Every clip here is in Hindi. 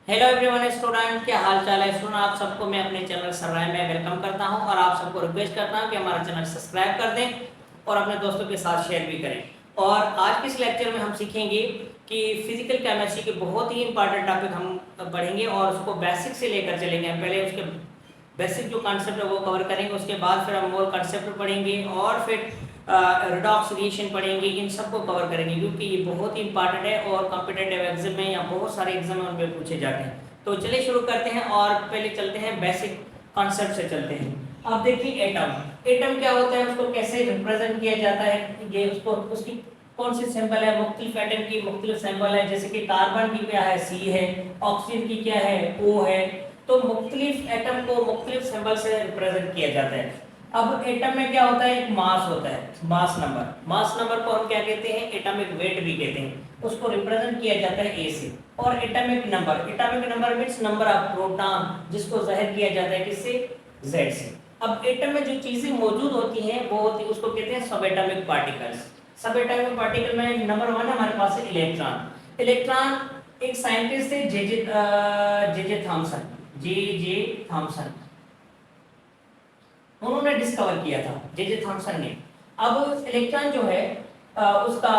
हेलो एवरीवन स्टूडेंट, क्या हाल चाल है स्टूडेंट। आप सबको मैं अपने चैनल सरराय में वेलकम करता हूं और आप सबको रिक्वेस्ट करता हूं कि हमारा चैनल सब्सक्राइब कर दें और अपने दोस्तों के साथ शेयर भी करें। और आज के इस लेक्चर में हम सीखेंगे कि फिजिकल केमिस्ट्री के बहुत ही इंपॉर्टेंट टॉपिक हम पढ़ेंगे और उसको बेसिक से लेकर चलेंगे। पहले उसके बेसिक जो कॉन्सेप्ट है वो कवर करेंगे, उसके बाद फिर हम मोर कॉन्सेप्ट पढ़ेंगे और फिर रिडॉक्स रिएक्शन पढ़ेंगे। इन सबको कवर करेंगे क्योंकि ये बहुत ही इंपॉर्टेंट है और कॉम्पिटेटिव एग्जाम में या बहुत सारे एग्जाम में उनमें पूछे जाते हैं। तो चलिए शुरू करते हैं और पहले चलते हैं बेसिक कॉन्सेप्ट से चलते हैं। अब देखिए एटम, एटम क्या होता है, उसको कैसे रिप्रेजेंट किया जाता है, ये उसको उसकी कौन सी सिंबल है, मुख्तलिफ एटम की मुख्तलिफ सिंबल है। जैसे कि कार्बन की क्या है, सी है, ऑक्सीजन की क्या है, ओ है। तो मुख्तलिफ एटम को मुख्तलिफ सिंबल से रिप्रेजेंट किया जाता है। अब एटम में क्या होता है, एक मास होता है, मास नंबर। मास नंबर को हम क्या कहते हैं, एटॉमिक वेट भी कहते हैं। उसको रिप्रेजेंट किया जाता है ए से। और atomic number, atomic number means number of proton, जिसको जाहिर किया जाता है किससे, जेड से। अब एटम में जो चीजें मौजूद होती हैं वो होती है, उसको कहते हैं सब एटॉमिक पार्टिकल्स। सब एटॉमिक पार्टिकल में नंबर 1 हमारे पास है इलेक्ट्रॉन। इलेक्ट्रॉन एक साइंटिस्ट थे जे जे थॉमसन, जे जे थॉमसन, उन्होंने डिस्कवर किया था, जे जे थॉमसन ने। अब इलेक्ट्रॉन जो है उसका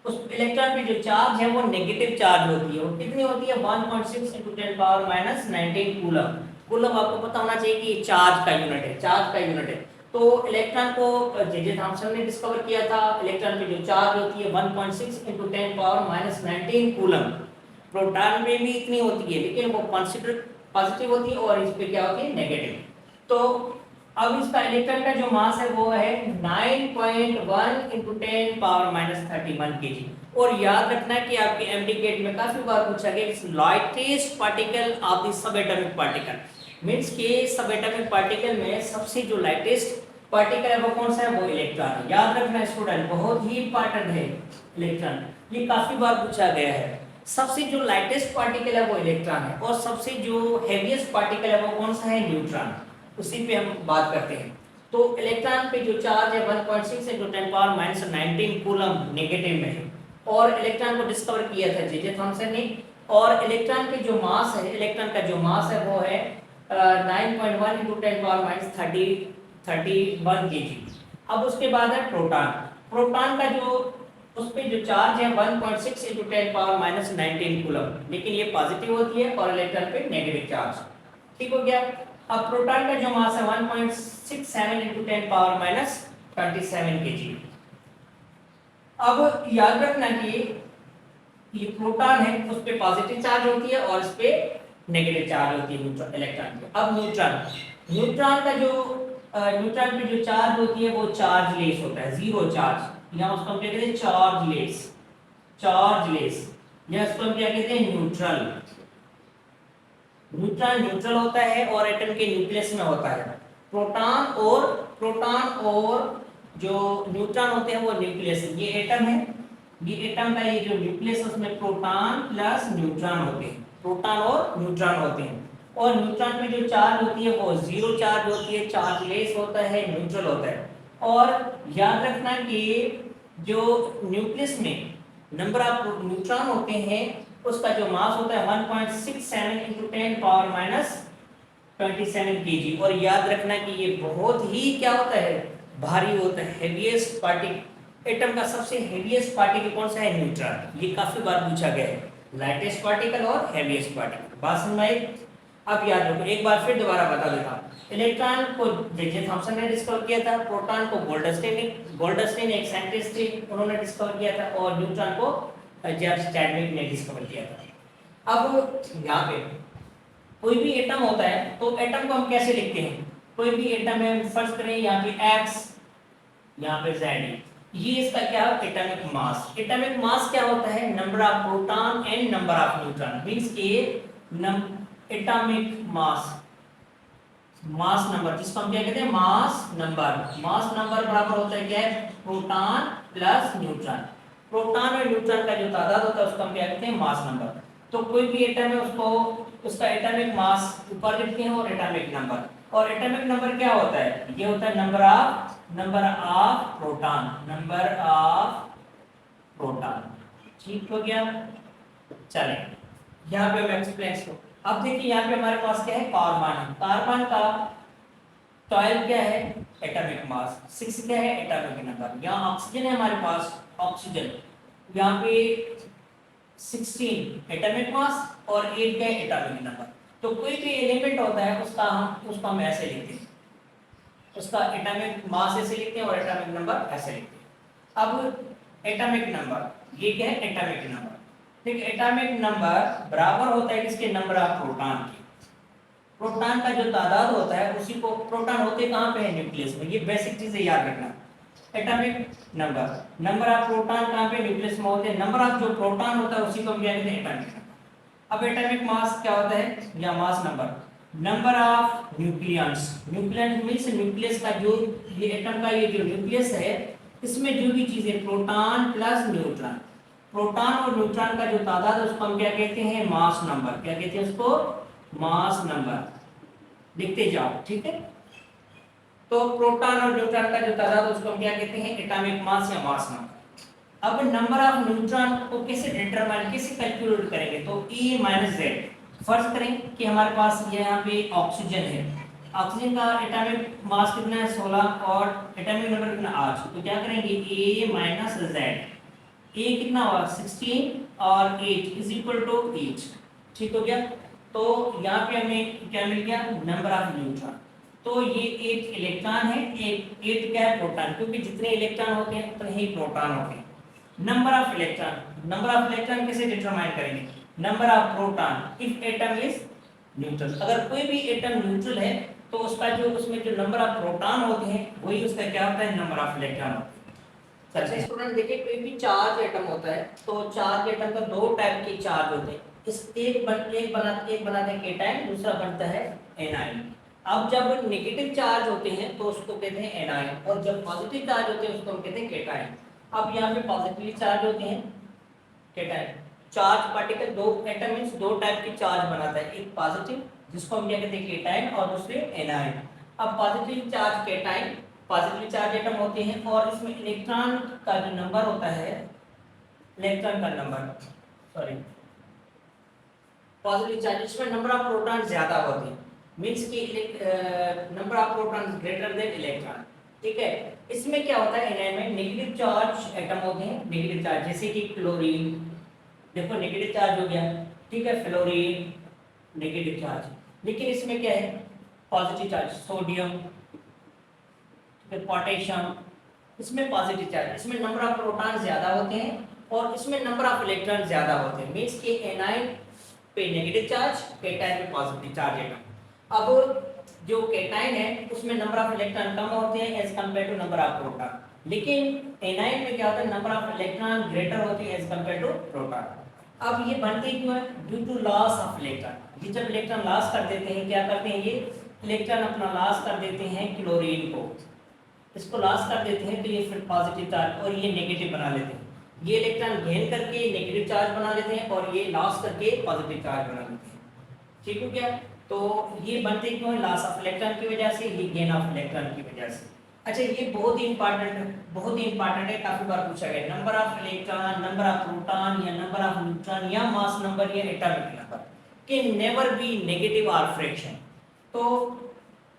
उस इलेक्ट्रॉन पे जो चार्ज है वो नेगेटिव चार्ज होती है। वो कितनी होती है, 1.6 × 10⁻19 कूलम। कूलम आपको पता होना चाहिए कि ये चार्ज का यूनिट है, चार्ज का यूनिट है। तो इलेक्ट्रॉन को जे जे थॉमसन ने डिस्कवर किया था। इलेक्ट्रॉन पे जो चार्ज होती है 1.6 × 10⁻19 कूलम। प्रोटॉन में भी इतनी होती है लेकिन वो कंसीडर पॉजिटिव होती है और इस पे क्या होती है, नेगेटिव। तो अब इसका इलेक्ट्रॉन का जो मास है वो है 9.1 × 10⁻31 kg। और याद रखना कि आपके एमडीकेट में काफी बार पूछा गया it's lightest particle of the sub atomic particle. Means के सब एटॉमिक पार्टिकल में सबसे जो लाइटेस्ट पार्टिकल है वो कौन सा है, वो इलेक्ट्रॉन है। याद रखना स्टूडेंट, बहुत ही इंपॉर्टेंट है इलेक्ट्रॉन, ये काफी बार पूछा गया है। सबसे जो लाइटेस्ट पार्टिकल है वो इलेक्ट्रॉन है और सबसे जो हेवीएस्ट पार्टिकल है वो कौन सा है, न्यूट्रॉन। उसी पे हम बात करते हैं। तो इलेक्ट्रॉन पे जो चार्ज है 1.6 × 10⁻19 कूलम नेगेटिव में है। और इलेक्ट्रॉन को डिस्कवर किया था जे जे थॉमसन ने। और इलेक्ट्रॉन के जो मास है, इलेक्ट्रॉन का जो मास है वो है 9.1 × 10⁻31 kg। अब उसके बाद है प्रोटॉन। प्रोटॉन का जो उस पे जो चार्ज है 1.6 × 10⁻19 कूलम, लेकिन ये पॉजिटिव होती है और इलेक्ट्रॉन पे नेगेटिव चार्ज। ठीक हो गया। अब प्रोटॉन का जो मास है 1.67 × 10⁻27 kg। अब याद रखना कि ये प्रोटॉन है, उस पे पॉजिटिव चार्ज होती है और इस पे नेगेटिव चार्ज होती है इलेक्ट्रॉन पे। अब न्यूट्रॉन, न्यूट्रॉन का जो न्यूट्रॉन पे जो चार्ज होती है वो चार्ज लेस होता है, जीरो चार्ज। यहाँ उसको हम क्या कहते हैं, चार्ज लेस, चार्ज लेस। या इसको हम क्या कहते हैं, न्यूट्रल। न्यूट्रॉन न्यूट्रल होता है और एटम के न्यूक्लियस में होता है। प्रोटॉन और जो न्यूट्रॉन होते हैं वो न्यूक्लियस, ये एटम है, ये एटम का ये जो न्यूक्लियस उसमें प्रोटॉन प्लस न्यूट्रॉन होते हैं, प्रोटॉन और न्यूट्रॉन होते हैं। और न्यूट्रॉन में जो चार्ज होती है वो जीरो चार्ज होती है, चार्ज लेस होता है, न्यूट्रल होता है। और याद रखना कि जो न्यूक्लियस में नंबर ऑफ न्यूट्रॉन होते हैं उसका जो मास होता है 1.67 × 10⁻27 kg। और याद रखना कि ये बहुत ही क्या होता है, भारी होता है, हेवीएस्ट पार्टिकल। एटम का सबसे हेवीएस्ट पार्टिकल कौन सा है, न्यूट्रॉन। ये काफी बार पूछा गया है, लाइटेस्ट पार्टिकल और हेवीएस्ट पार्टिकल। बात समझ में आई। अब याद रखो, एक बार फिर दोबारा बता देता हूँ। इलेक्ट्रॉन को जे जे थॉमसन ने डिस्कवर किया था, प्रोटॉन को गोल्डस्टीन एक साइंटिस्ट थे, उन्होंने डिस्कवर किया था, और न्यूट्रॉन को जेम्स चैडविक ने डिस्कवर किया था। अब यहाँ पे कोई भी एटम होता है तो एटम को हम कैसे लिखते हैं, कोई भी एटम है, फर्स्ट करें यहाँ पे X, यहाँ पे Z, ये इसका क्या है, एटॉमिक मास। एटॉमिक मास क्या होता है, number of proton and number of neutron, means A atomic mass, mass number, जिसको हम क्या कहते हैं, मास नंबर। मास नंबर बराबर होता है क्या है, प्रोटॉन प्लस न्यूट्रॉन। प्रोटॉन और न्यूट्रॉन का जो तादाद होता है उसको हम क्या कहते हैं, मास नंबर। तो कोई भी एटम है उसको उसका एटॉमिक मास ऊपर लिखते हैं और एटॉमिक नंबर। और एटॉमिक नंबर क्या होता है, ये होता है number of proton, number of proton. ठीक हो गया। चलें, यहाँ पे हम एक्सप्लेन को, अब देखिए यहाँ पे हमारे पास क्या है, कार्बन है। कार्बन का 12 क्या है, एटॉमिक मास, 6 क्या है, एटॉमिक नंबर। यहाँ ऑक्सीजन है हमारे पास, ऑक्सीजन यहाँ पे 16 एटॉमिक मास और 8 क्या है, एटॉमिक नंबर। तो कोई भी एलिमेंट होता है उसको हम ऐसे लिखते हैं, उसका एटॉमिक मास ऐसे लिखते हैं और एटॉमिक नंबर ऐसे लिखते हैं। अब एटॉमिक नंबर, ये क्या है, एटॉमिक नंबर, ठीक है। एटॉमिक नंबर बराबर होता है किसके, नंबर ऑफ प्रोटॉन के। प्रोटॉन का जो तादाद होता है उसी को, प्रोटॉन होते कहाँ पे है, न्यूक्लियस में। ये बेसिक चीजें याद रखना। Atomic number, number of proton कहाँ पे, न्यूक्लियस में होते हैं। नंबर ऑफ जो प्रोटॉन होता है उसी को हम क्या कहते हैं, एटॉमिक नंबर। अब एटॉमिक मास क्या होता है, या mass number, number of nucleons. Nucleons means nucleus का जो, ये एटम का ये जो न्यूक्लियस है, इसमें जो भी चीजें, प्रोटॉन प्लस न्यूट्रॉन, प्रोटॉन और न्यूट्रॉन का जो तादाद है उसको हम क्या कहते हैं, मास नंबर। क्या कहते हैं उसको, मास नंबर। लिखते जाओ, ठीक है। तो प्रोटॉन और न्यूट्रॉन का जो तादाद है उसको हम क्या कहते हैं, एटॉमिक मास या मास नंबर। अब नंबर ऑफ न्यूट्रॉन को कैसे डिटरमाइन, कैसे कैलकुलेट करेंगे, तो E माइनस जेड। फर्ज करें कि हमारे पास यहाँ पे ऑक्सीजन है, ऑक्सीजन का एटॉमिक मास कितना है, 16 और एटॉमिक नंबर कितना, 8। तो क्या करेंगे, A माइनस जेड, A कितना हुआ, 16 और 8 इज इक्वल टू 8। ठीक हो गया। तो यहाँ पे हमें क्या मिल गया, नंबर ऑफ न्यूट्रॉन। तो ये 8 इलेक्ट्रॉन है, 8 क्या है, प्रोटॉन, क्योंकि जितने इलेक्ट्रॉन होते हैं उतने ही प्रोटॉन होते हैं। Number of electron, number of electron कैसे डिटरमाइन करेंगे, number of proton if atom is neutral. अगर कोई भी एटम न्यूट्रल है तो उसका जो, उसमें जो नंबर ऑफ प्रोटॉन होते हैं वही उसका क्या होता है, नंबर ऑफ इलेक्ट्रॉन होता है। अच्छा स्टूडेंट देखिए, कोई भी चार्ज एटम होता है तो चार्ज एटम का दो टाइप के चार्ज होते हैं। इस एक बनाते हैं केटाइन, दूसरा बनता है एनाइन। अब जब नेगेटिव चार्ज होते हैं तो उसको कहते हैं एनाइन, और जब पॉजिटिव चार्ज होते हैं उसको हम कहते हैं केटाइन। अब यहाँ पे पॉजिटिव चार्ज होते हैं केटाइन, चार्ज पार्टिकल, दो एटम मींस दो टाइप के चार्ज बनाता है, एक पॉजिटिव जिसको हम क्या कहते हैं केटाइन, और दूसरे एनाइन। अब positive charge cation, positive charge atom होते हैं, और इसमें इलेक्ट्रॉन का जो नंबर होता है, इलेक्ट्रॉन का नंबर, सॉरी, पॉजिटिव चार्ज, इसमें नंबर ऑफ प्रोटॉन ज्यादा होते हैं, मींस कि number of proton greater than electron. ठीक है। इसमें क्या होता है, एनाइन में नेगेटिव चार्ज एटम होते हैं, नेगेटिव चार्ज, जैसे कि क्लोरीन, देखो नेगेटिव चार्ज हो गया, ठीक है, फ्लोरीन नेगेटिव चार्ज। लेकिन इसमें क्या है, पॉजिटिव चार्ज, सोडियम, पोटेशियम, इसमें पॉजिटिव चार्ज, इसमें नंबर ऑफ प्रोटॉन ज्यादा होते हैं और इसमें नंबर ऑफ इलेक्ट्रॉन ज्यादा होते हैं, मींस कि एनाइन पे नेगेटिव चार्ज, केटाइन पे पॉजिटिव चार्ज एटम। अब जो केटाइन है उसमें नंबर ऑफ इलेक्ट्रॉन कम होते हैं as compared to number of proton, लेकिन एनाइन में क्या होता है, नंबर ऑफ इलेक्ट्रॉन ग्रेटर होते हैं एज कंपेयर टू प्रोटॉन। अब ये बनते क्यों है, due to loss of electron. ये जब इलेक्ट्रॉन लॉस कर देते हैं, क्या करते हैं, ये इलेक्ट्रॉन अपना लॉस कर देते हैं क्लोरीन को, इसको लॉस कर देते हैं तो ये फिर पॉजिटिव चार्ज और ये नेगेटिव बना लेते हैं। ये इलेक्ट्रॉन गेन करके नेगेटिव चार्ज बना लेते हैं और ये लॉस करके पॉजिटिव चार्ज बना लेते हैं। ठीक हो गया। तो ये बनते क्यों है, लॉस ऑफ इलेक्ट्रॉन की वजह से, ये गेन ऑफ इलेक्ट्रॉन की वजह से। अच्छा ये बहुत ही इंपॉर्टेंट है, बहुत ही इंपॉर्टेंट है, काफी बार पूछा गया, number of electron, number of proton या नंबर ऑफ न्यूट्रॉन या मास नंबर या atomic number can never be negative और फ्रैक्शन। तो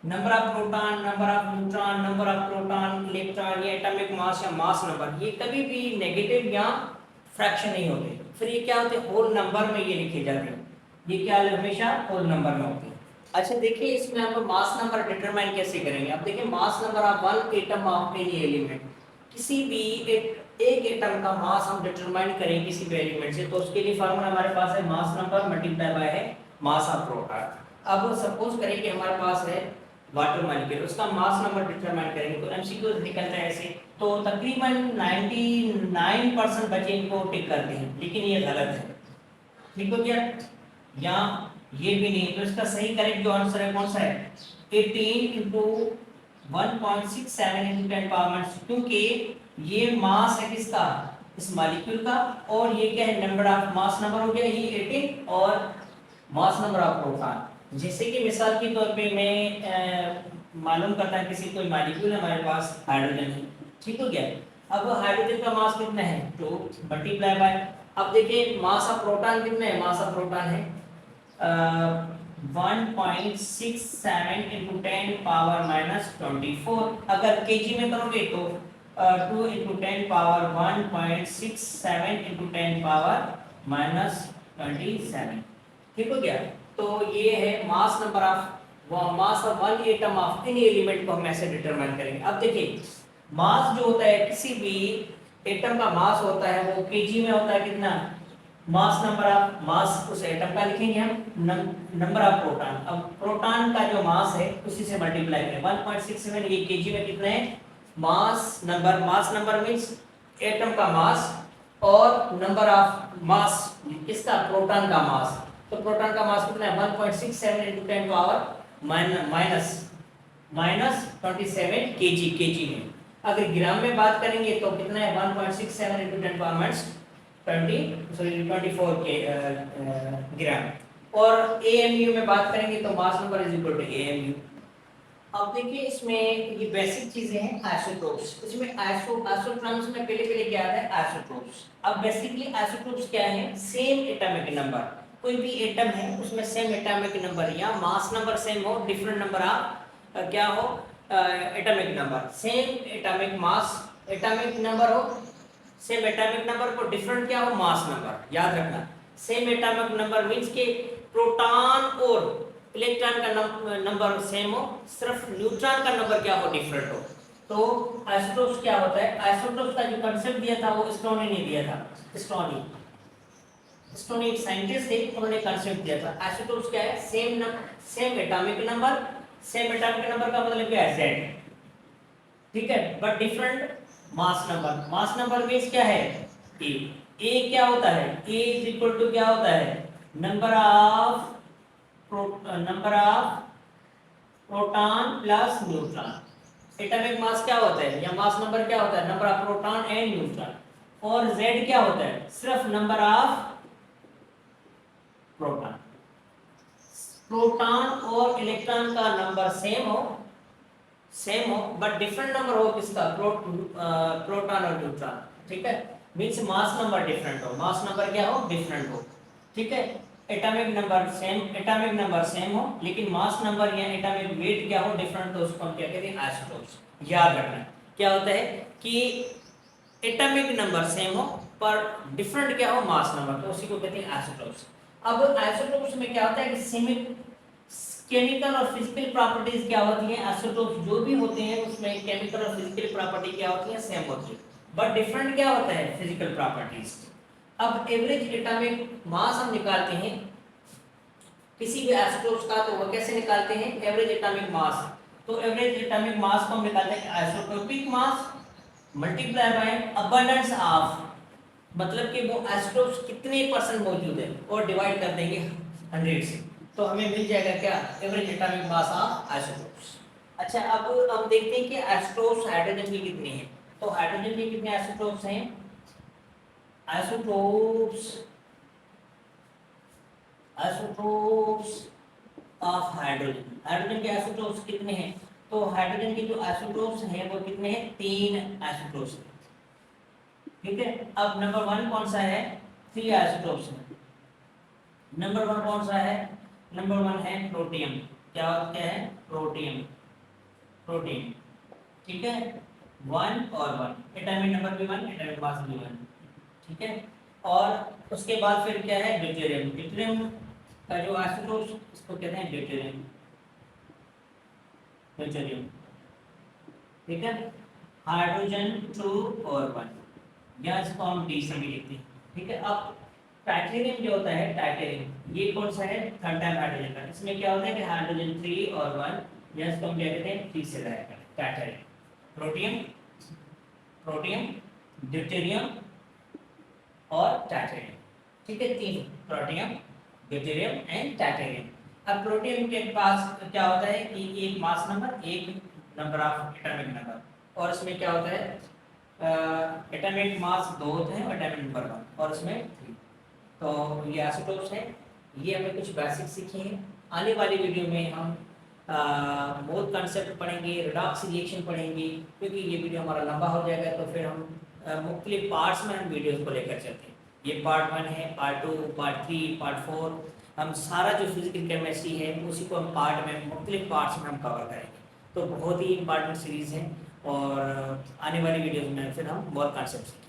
number of proton, number of neutron, number of proton, electron या एटॉमिक मास या मास नंबर, ये कभी भी नेगेटिव या फ्रैक्शन नहीं होते, फिर ये क्या होते हैं, होल नंबर में ये लिखे जाते हैं। ये क्या हमेशा होल नंबर में होते हैं। अच्छा देखिए इसमें आप मास नंबर डिटरमाइन कैसे करेंगे। अब देखिए mass number of one atom of any element, किसी भी एक एटम का मास हम डिटरमाइन करें किसी भी एलिमेंट से, तो उसके लिए फार्मूला हमारे पास है मास नंबर मल्टीप्लाई बाय है मास ऑफ प्रोटॉन। अब सपोज करें कि हमारे पास है वाटर मॉलिक्यूल, उसका मास नंबर डिटरमाइन करेंगे तो एमसीक्यू निकलता है ऐसे, तो तकरीबन 99% बच्चे इनको टिक करते हैं, लेकिन ये गलत है। ठीक हो गया, या ये भी नहीं, तो इसका सही करेक्ट जो आंसर है कौन सा है, 18 इंटू 1.67 इंटू 10 पावर, क्योंकि ये मास है किसका, इस मॉलिक्यूल का, और ये क्या है, नंबर ऑफ मास नंबर हो गया ये 18 और मास नंबर ऑफ प्रोटॉन। जैसे कि मिसाल के तौर पे मैं मालूम करता है किसी कोई मॉलिक्यूल है हमारे पास हाइड्रोजन है, ठीक हो गया। अब हाइड्रोजन का मास कितना है, तो मल्टीप्लाई बाय अब देखिए मास ऑफ प्रोटॉन कितना है, मास ऑफ प्रोटॉन है 1.67 इंटू 10 पावर माइनस 24। अगर केजी में करोगे तो 2 into 10 power 1.67 into 10 power minus 27। ठीक हो गया। तो ये है mass number of mass of one atom of any element को हम ऐसे डिटरमाइन करेंगे। अब देखिए मास जो होता है किसी भी एटम का मास होता है वो केजी में होता है कितना, मास नंबर ऑफ मास उस एटम का लिखेंगे हम नंबर ऑफ प्रोटॉन। अब प्रोटॉन का जो मास है उसी से मल्टीप्लाई करें 1.67 ये केजी में कितना है, मास नंबर मींस एटम का मास और नंबर ऑफ मास इसका प्रोटॉन का मास। तो प्रोटॉन का मास कितना है 1.67 into 10 पावर माइनस 27 केजी में। अगर ग्राम में बात करेंगे तो कितना है 1.67 into 10 पावर माइनस 24 के ग्राम। और एएमयू में बात करेंगे तो mass number is equal to AMU. अब देखिए इसमें ये बेसिक चीजें हैं आइसोटोप्स। इसमें आइसोटोप्स में पहले क्या आता है आइसोटोप्स। अब बेसिकली आइसोटोप्स क्या है, सेम एटॉमिक नंबर, कोई भी एटम है उसमें सेम एटॉमिक नंबर या मास नंबर सेम हो, डिफरेंट नंबर ऑफ क्या हो atomic number, same atomic mass atomic number हो, सेम एटॉमिक नंबर को डिफरेंट क्या हो मास नंबर। याद रखना सेम एटॉमिक नंबर मींस के प्रोटॉन और इलेक्ट्रॉन का नंबर सेम हो, सिर्फ न्यूट्रॉन का नंबर क्या हो डिफरेंट हो। तो आइसोटोप्स क्या होता है, आइसोटोप्स का जो कांसेप्ट दिया था वो स्टोनी ने दिया था। स्टोनी एक साइंटिस्ट थे, उन्होंने कांसेप्ट दिया था। आइसोटोप्स क्या है, same atomic number, same atomic number का मतलब क्या है Z, ठीक है, but different mass number. Mass number means क्या है A क्या होता है, A इज इक्वल टू क्या होता है number of proton plus neutron. Atomic mass क्या होता है या मास नंबर क्या होता है number of proton and neutron. और Z क्या होता है सिर्फ नंबर ऑफ प्रोटॉन और इलेक्ट्रॉन का नंबर सेम हो बट डिफरेंट नंबर हो किसका प्रोटॉन और न्यूट्रॉन। ठीक है, मींस मास नंबर डिफरेंट हो, मास नंबर क्या हो डिफरेंट हो। ठीक है, एटॉमिक नंबर सेम हो लेकिन मास नंबर या एटॉमिक वेट क्या हो डिफरेंट, तो उसको हम क्या कहते हैं आइसोटोप्स। याद रखना क्या होता है कि एटॉमिक नंबर सेम हो पर डिफरेंट क्या हो मास नंबर, तो उसी को कहते हैं आइसोटोप्स। अब आइसोटोप्स में क्या होता है कि सिमिलर केमिकल और फिजिकल प्रॉपर्टीज क्या होती हैं, आइसोटोप्स जो भी होते हैं उसमें केमिकल और फिजिकल प्रॉपर्टी क्या होती है सेम होती है, बट डिफरेंट क्या होता है फिजिकल प्रॉपर्टीज। अब एवरेज एटॉमिक मास हम निकालते हैं किसी भी आइसोटोप्स का, तो वो कैसे निकालते हैं एवरेज एटॉमिक मास। तो एवरेज एटॉमिक मास को हम निकालते हैं isotopic mass multiply by abundance of, मतलब कि वो आइसोटोप्स कितने परसेंट मौजूद है और डिवाइड कर देंगे 100 से, तो हमें मिल जाएगा क्या average atomic mass of isotopes. अच्छा, अब हम देखते हैं कि आइसोटोप्स हाइड्रोजन के कितने हैं। तो हाइड्रोजन के कितने आइसोटोप्स हैं, आइसोटोप्स ऑफ हाइड्रोजन के आइसोटोप्स कितने हैं। तो हाइड्रोजन के जो आइसोटोप्स हैं वो कितने हैं 3 आइसोटोप्स हैं। ठीक है, अब नंबर 1 कौन सा है 3 आइसोटोप्स हैं। नंबर 1 कौन सा है, नंबर 1 है प्रोटियम। क्या है प्रोटियम। ठीक है 1 और 1, एटॉमिक नंबर भी 1, एटॉमिक मास भी 1। ठीक है, और उसके बाद फिर क्या है ड्यूटेरियम का जो आइसोटोप्स इसको कहते हैं ड्यूटेरियम। ठीक है, हाइड्रोजन 2 और 1 या इसको हम डी से भी लिखते हैं। ठीक है, अब टाइटेनियम जो होता है टाइटेनियम ये कौन सा है थर्ड टाइम हाइड्रोजन का, इसमें क्या होता है कि हाइड्रोजन 3 और 1 या इसको हम क्या कहते हैं 3 से रहेगा टाइटेनियम, प्रोटियम ड्यूटेरियम और टाइटेनियम। ठीक है, 3 प्रोटियम ड्यूटेरियम एंड टाइटेनियम। अब प्रोटियम के पास क्या होता है कि एक मास नंबर एक नंबर ऑफ एटॉमिक नंबर, और इसमें क्या होता है एटॉमिक मास 2 होते हैं और एटॉमिक नंबर 1 और इसमें 3। तो ये आइसोटोप्स हैं, ये हमें कुछ बेसिक सीखे हैं। आने वाली वीडियो में हम मोल कंसेप्ट पढ़ेंगे, रिडॉक्स रिएक्शन पढ़ेंगे, क्योंकि ये वीडियो हमारा लंबा हो जाएगा तो फिर हम मुख्तलिफ पार्ट्स में हम वीडियोस को लेकर चलते हैं। ये पार्ट 1 है, पार्ट 2, पार्ट 3, पार्ट 4। हम सारा जो फिजिकल केमिस्ट्री है उसी को हम पार्ट में मुख्तलिफ पार्ट्स में हम कवर करेंगे। तो बहुत ही इंपॉर्टेंट सीरीज़ है और आने वाली वीडियोज़ में फिर हम और कॉन्सेप्ट सीखेंगे।